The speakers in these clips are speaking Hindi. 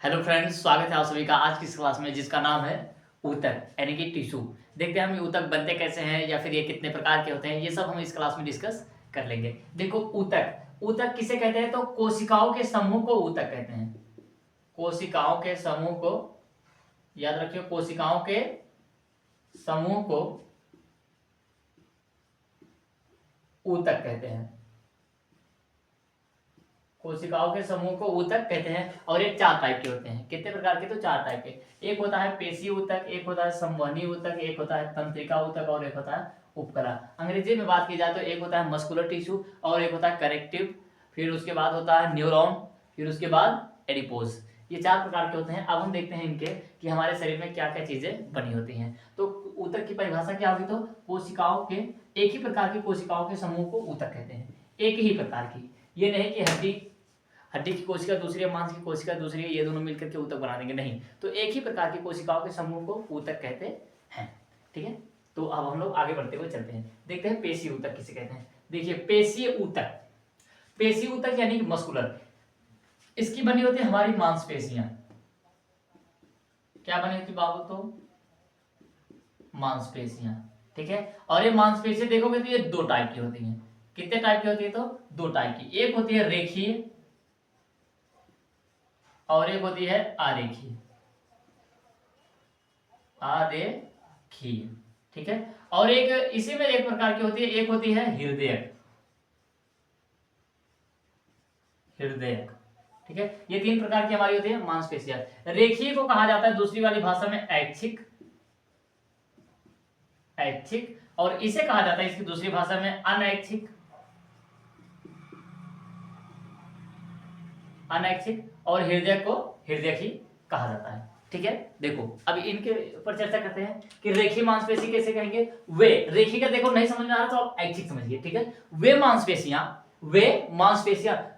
हेलो फ्रेंड्स, स्वागत है आप सभी का आज की इस क्लास में जिसका नाम है ऊतक यानी कि टिश्यू। देखते हैं हम ये ऊतक बनते कैसे हैं या फिर ये कितने प्रकार के होते हैं, ये सब हम इस क्लास में डिस्कस कर लेंगे। देखो ऊतक ऊतक किसे कहते हैं, तो कोशिकाओं के समूह को ऊतक कहते हैं। कोशिकाओं के समूह को याद रखियो, कोशिकाओं के समूह को ऊतक कहते हैं। कोशिकाओं के समूह को ऊतक कहते हैं और ये 4 टाइप के होते हैं। कितने प्रकार के, तो 4 टाइप के। एक होता है पेशी ऊतक, एक होता है संवहनी ऊतक, एक होता है तंत्रिका ऊतक और एक होता है उपकला। अंग्रेजी में बात की जाए तो एक होता है मस्कुलर टिश्यू और एक होता है कनेक्टिव, फिर उसके बाद होता है न्यूरॉन, फिर उसके बाद एडिपोज। ये 4 प्रकार के होते हैं। अब हम देखते हैं इनके कि हमारे शरीर में क्या क्या चीजें बनी होती हैं। तो ऊतक की परिभाषा क्या होगी, तो कोशिकाओं के एक ही प्रकार की कोशिकाओं के समूह को ऊतक कहते हैं। एक ही प्रकार की, ये नहीं कि हड्डी की कोशिका दूसरी है, मांस की कोशिका दूसरी है, ये दोनों मिलकर के ऊतक बना देंगे, नहीं। तो एक ही प्रकार की कोशिकाओं के समूह को ऊतक कहते हैं। ठीक है, तो अब हम लोग आगे बढ़ते हुए चलते हैं, देखते हैं पेशी ऊतक किसे कहते हैं। देखिए पेशी ऊतक, पेशी ऊतक यानी कि मस्कुलर, इसकी बनी होती है हमारी मांसपेशियां। क्या बनी होती बाबू, तो मांसपेशियां। ठीक है, और ये मांसपेशियां देखोगे तो ये 2 टाइप की होती हैं। कितने टाइप की होती है, तो 2 टाइप की। एक होती है रेखीय और एक होती है आरेखीय। आरेखीय, ठीक है। और एक इसी में एक प्रकार की होती है, एक होती है हृदयक। हृदयक, ठीक है। ये 3 प्रकार की हमारी होती है मांसपेशियां। रेखीय को कहा जाता है दूसरी वाली भाषा में ऐच्छिक, ऐच्छिक, और इसे कहा जाता है इसकी दूसरी भाषा में अनैच्छिक, अनैच्छिक, और हृदय को हृदय ही कहा जाता है। ठीक है, देखो अब इनके ऊपर चर्चा करते हैं कि रेखीय मांसपेशी कैसे कहेंगे। वे रेखीय का देखो नहीं समझ में आ रहा तो आप ऐच्छिक समझिए। ठीक है, वे मांसपेशियां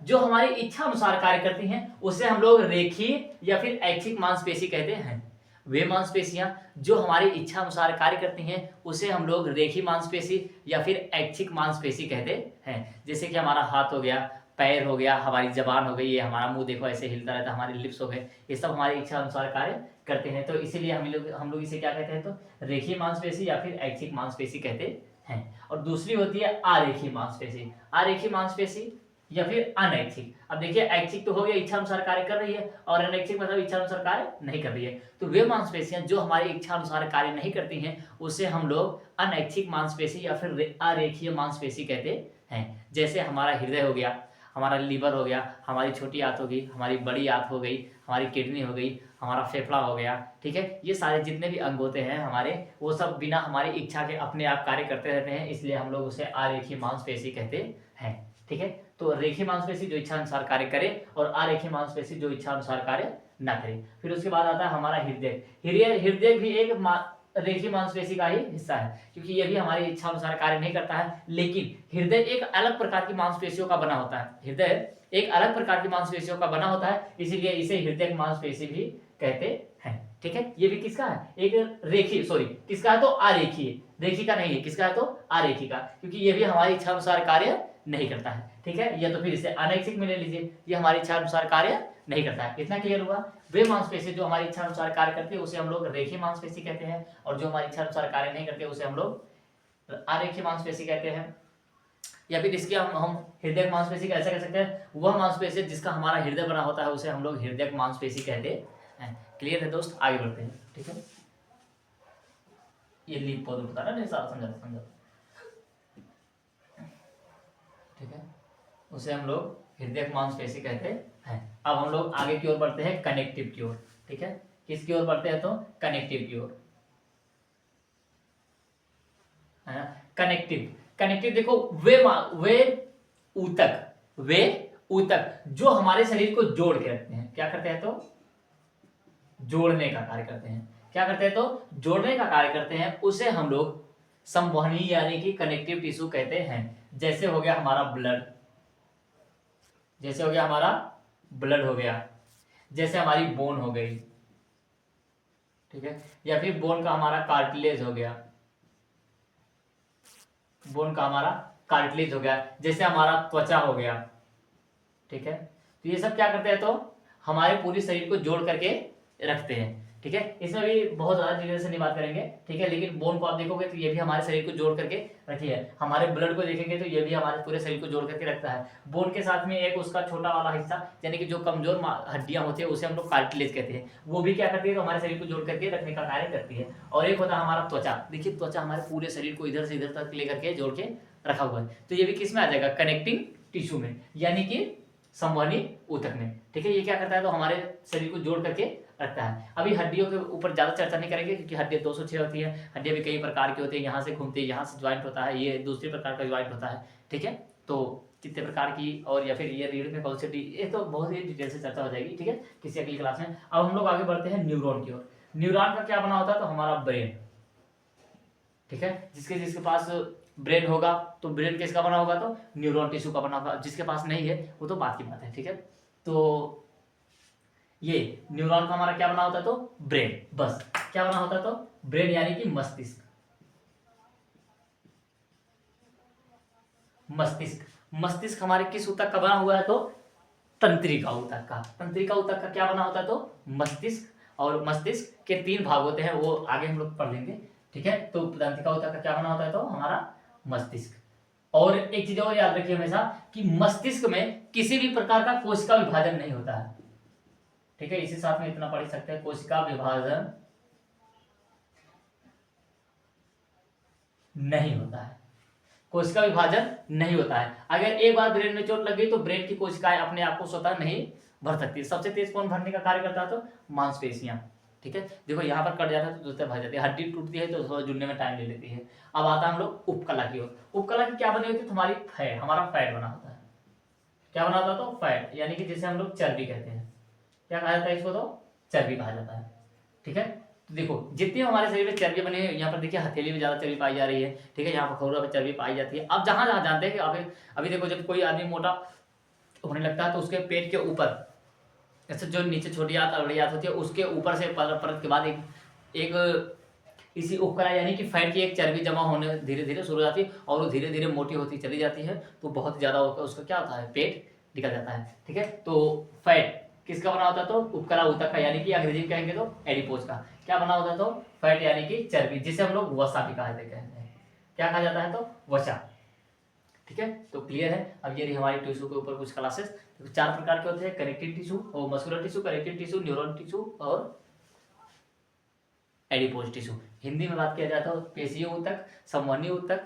जो हमारी इच्छा अनुसार कार्य करती हैं उसे हम लोग रेखीय या फिर ऐच्छिक मांसपेशी कहते हैं। वे मांसपेशियां जो हमारी इच्छा अनुसार कार्य करती हैं उसे हम लोग रेखीय मांसपेशी या फिर ऐच्छिक मांसपेशी कहते हैं। जैसे कि हमारा हाथ हो गया, पैर हो गया, हमारी जबान हो गई, ये हमारा मुंह देखो ऐसे हिलता रहता है, हमारे लिप्स हो गए, ये सब हमारी इच्छा अनुसार कार्य करते हैं। तो इसीलिए हम लोग इसे क्या कहते हैं, तो रेखीय मांसपेशी या फिर ऐच्छिक मांसपेशी कहते हैं। और दूसरी होती है आरेखीय मांसपेशी। आरेखीय मांसपेशी या फिर अनैच्छिक। अब देखिए ऐच्छिक तो हो गया, इच्छा अनुसार कार्य कर रही है, और अनैच्छिक मतलब इच्छा अनुसार कार्य नहीं कर रही है। तो वे मांसपेशियां जो हमारी इच्छा अनुसार कार्य नहीं करती हैं उसे हम लोग अनैच्छिक मांसपेशी या फिर अरेखीय मांसपेशी कहते हैं। जैसे हमारा हृदय हो गया, हमारा लीवर हो गया, हमारी छोटी आंत होगी, हमारी बड़ी आंत हो गई, हमारी किडनी हो गई, हमारा फेफड़ा हो गया। ठीक है, ये सारे जितने भी अंग होते हैं हमारे, वो सब बिना हमारी इच्छा के अपने आप कार्य करते रहते हैं, इसलिए हम लोग उसे अरेखीय मांसपेशी कहते हैं। ठीक है, तो रेखीय मांसपेशी जो इच्छा अनुसार कार्य करे और अरेखीय मांसपेशी जो इच्छा अनुसार कार्य ना करे। फिर उसके बाद आता है हमारा हृदय। हृदय भी एक रेखीय मांसपेशी का ही हिस्सा है, क्योंकि ये भी हमारी इच्छा अनुसार कार्य नहीं करता है। लेकिन हृदय एक अलग प्रकार की मांसपेशियों का बना होता है, हृदय एक अलग प्रकार की मांसपेशियों का बना होता है, इसीलिए इसे हृदय मांसपेशी भी कहते हैं। ठीक है, ये भी किसका है, एक रेखीय, सॉरी किसका है, तो आरेखीय। रेखी का नहीं है, किसका है, तो आरेखी का, क्योंकि ये भी हमारी इच्छा अनुसार कार्य नहीं करता है। ठीक है, या तो फिर इसे अनैच्छिक में ले लीजिए, ये हमारी इच्छा अनुसार कार्य नहीं करता है। इतना क्लियर हुआ। वे मांसपेशी जो हमारी इच्छा अनुसार कार्य करती है उसे हम लोग रेखीय मांसपेशी कहते हैं, और जो हमारी इच्छा अनुसार कार्य नहीं करते उसे हम लोग अरेखीय मांसपेशी कहते हैं। या फिर इसके हम हृदय मांसपेशी का ऐसा कह सकते हैं, वह मांसपेशी जिसका हमारा हृदय बना होता है उसे हम लोग हृदय मांसपेशी कहते हैं। क्लियर है दोस्त, आगे बढ़ते हैं। ठीक है, ये लीप पौधे बता रहा नहीं, सारा समझा। ठीक है, उसे हम लोग हृदय मांसपेशी कहते हैं। अब हम लोग आगे की ओर बढ़ते हैं, कनेक्टिव की ओर। ठीक है, किसकी ओर बढ़ते हैं, तो कनेक्टिव की ओर, है ना। कनेक्टिव, कनेक्टिव देखो वे ऊतक जो हमारे शरीर को जोड़ के रखते हैं, क्या करते हैं, तो जोड़ने का कार्य करते हैं। क्या करते हैं, तो जोड़ने का कार्य करते हैं, उसे हम लोग संवहनी यानी कि कनेक्टिव टिश्यू कहते हैं। जैसे हो गया हमारा ब्लड, जैसे हो गया हमारा ब्लड हो गया, जैसे हमारी बोन हो गई। ठीक है, या फिर बोन का हमारा कार्टिलेज हो गया, बोन का हमारा कार्टिलेज हो गया, जैसे हमारा त्वचा हो गया। ठीक है, तो ये सब क्या करते हैं, तो हमारे पूरे शरीर को जोड़ करके रखते हैं, ठीक है। इसमें भी बहुत ज्यादा डिटेल से नहीं बात करेंगे, ठीक है, लेकिन बोन को आप देखोगे तो ये भी हमारे शरीर को जोड़ करके रखी है। हमारे ब्लड को देखेंगे तो ये भी हमारे पूरे शरीर को जोड़ करके रखता है। बोन के साथ में एक उसका छोटा वाला हिस्सा, यानी कि जो कमजोर हड्डियां होती है उसे हम लोग कार्टिलेज कहते हैं, वो भी क्या करती है, तो हमारे शरीर को जोड़ करके रखने का कार्य करती है। और एक होता है हमारा त्वचा। देखिए त्वचा हमारे पूरे शरीर को इधर से इधर तक लेकर के जोड़ के रखा हुआ है, तो ये भी किस में आ जाएगा, कनेक्टिंग टिश्यू में, यानी कि संवहनी ऊतक में, ठीक है। ये क्या करता है, तो हमारे शरीर को जोड़ करके रखता है। अभी हड्डियों के ऊपर ज्यादा चर्चा नहीं करेंगे, क्योंकि हड्डियां 206 होती है। हड्डियां भी कई प्रकार की होती है, यहाँ से घूमती है, यहाँ से ज्वाइंट होता है, ये दूसरी प्रकार का ज्वाइंट होता है, ठीक है। तो कितने प्रकार की, और या फिर ये रीढ़ में कौन सी, ये तो बहुत ही डिटेल से चर्चा हो जाएगी, ठीक है, किसी अगली क्लास में। अब हम लोग आगे बढ़ते हैं न्यूरॉन की ओर। न्यूरॉन का क्या बना होता है, तो हमारा ब्रेन, ठीक है। जिसके पास ब्रेन होगा तो ब्रेन किसका बना होगा, तो न्यूरॉन टिश्यू का बना होगा। जिसके पास नहीं है वो तो बात की बात है, ठीक है। तो ये न्यूरॉन का हमारा क्या बना होता है, तो ब्रेन, बस क्या बना होता है, तो ब्रेन यानी कि मस्तिष्क। मस्तिष्क मस्तिष्क हमारे किस ऊतक का बना हुआ है, तो तंत्रिका ऊतक का। तंत्रिका ऊतक का क्या बना होता है, तो मस्तिष्क। और मस्तिष्क के 3 भाग होते हैं, वो आगे हम लोग पढ़ लेंगे, ठीक है। तो तंत्रिका ऊतक का क्या बना होता है, तो हमारा मस्तिष्क। और एक चीज और याद रखिए हमेशा कि मस्तिष्क में किसी भी प्रकार का कोशिका विभाजन नहीं होता है, ठीक है। इसी साथ में इतना पढ़ सकते हैं, कोशिका विभाजन नहीं होता है, कोशिका विभाजन नहीं होता है। अगर एक बार ब्रेन में चोट लग गई तो ब्रेन की कोशिकाएं अपने आप को स्वतः नहीं भर सकती। सबसे तेज कौन भरने का कार्य करता है, तो मांसपेशियां, ठीक है। देखो यहाँ पर कट जाता है तो दूसरे भर जाती है, हड्डी टूटती है तो थोड़ा जुड़ने में टाइम ले लेती है। अब आता है हम लोग उपकला की ओर। उपकला की क्या बनी होती है, हमारी फैट, हमारा फैट बना होता है। क्या बना होता है, तो फैट, यानी कि जिसे हम लोग चर्बी कहते हैं। क्या कहा जाता है इसको, तो चर्बी कहा जाता है, ठीक है। तो देखो जितनी हमारे शरीर में चर्बी बनी है, यहाँ पर देखिए हथेली में ज्यादा चर्बी पाई जा रही है, ठीक है। यहाँ पर खौरा पे चर्बी पाई जाती है। अब जहां जहां जानते हैं कि अभी देखो जब कोई आदमी मोटा होने लगता है तो उसके पेट के ऊपर, ऐसे जो नीचे छोटी आंत अगड़ी आंत होती है, उसके ऊपर से परत के बाद एक इसी उपकला यानी कि फैट की एक चर्बी जमा होने धीरे धीरे शुरू हो जाती है, और वो धीरे धीरे मोटी होती चली जाती है, तो बहुत ज्यादा उसका क्या होता है, पेट निकल जाता है, ठीक है। तो फैट किसका बना होता है, तो उपकला ऊतक का, यानी कि अंग्रेजी में कहेंगे तो एडिपोज का। क्या बना होता है, तो फैट यानी कि चर्बी, जिसे हम लोग वसा भी कहते हैं। क्या कहा जाता है, तो वसा, ठीक है। तो क्लियर है। अब ये रही हमारी टिश्यू के ऊपर कुछ क्लासेस। तो 4 प्रकार के होते हैं, कनेक्टिव टिश्यू और muscular tissue, connective tissue, neuron tissue और एडिपोज टिश्यू। हिंदी में बात किया जाए तो पेशीय ऊतक, संवहनी ऊतक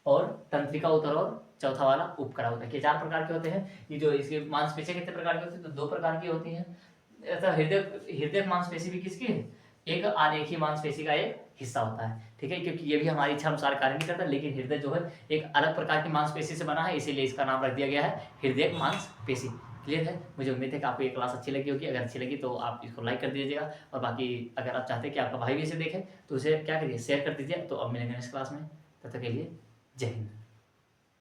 और तंत्रिका ऊतक, और चौथा वाला उपकला ऊतक। ये 4 प्रकार के होते हैं। ये जो इसकी मांसपेशियां कितने प्रकार की होती है, तो 2 प्रकार की होती हैं। ऐसा हृदय मांसपेशी भी किसकी है, एक आरेखीय मांसपेशी का एक हिस्सा होता है, ठीक है। क्योंकि ये भी हमारी इच्छा अनुसार कार्य नहीं करता, लेकिन हृदय जो है एक अलग प्रकार की मांसपेशी से बना है, इसीलिए इसका नाम रख दिया गया है हृदय मांसपेशी। क्लियर है। मुझे उम्मीद है कि आपको ये क्लास अच्छी लगी होगी। अगर अच्छी लगी तो आप इसको लाइक कर दीजिएगा, और बाकी अगर आप चाहते हैं कि आपका भाई भी इसे देखे तो उसे क्या करिए, शेयर कर दीजिए। तो अब मिलेंगे नेक्स्ट क्लास में, तब तक के लिए जय हिंद।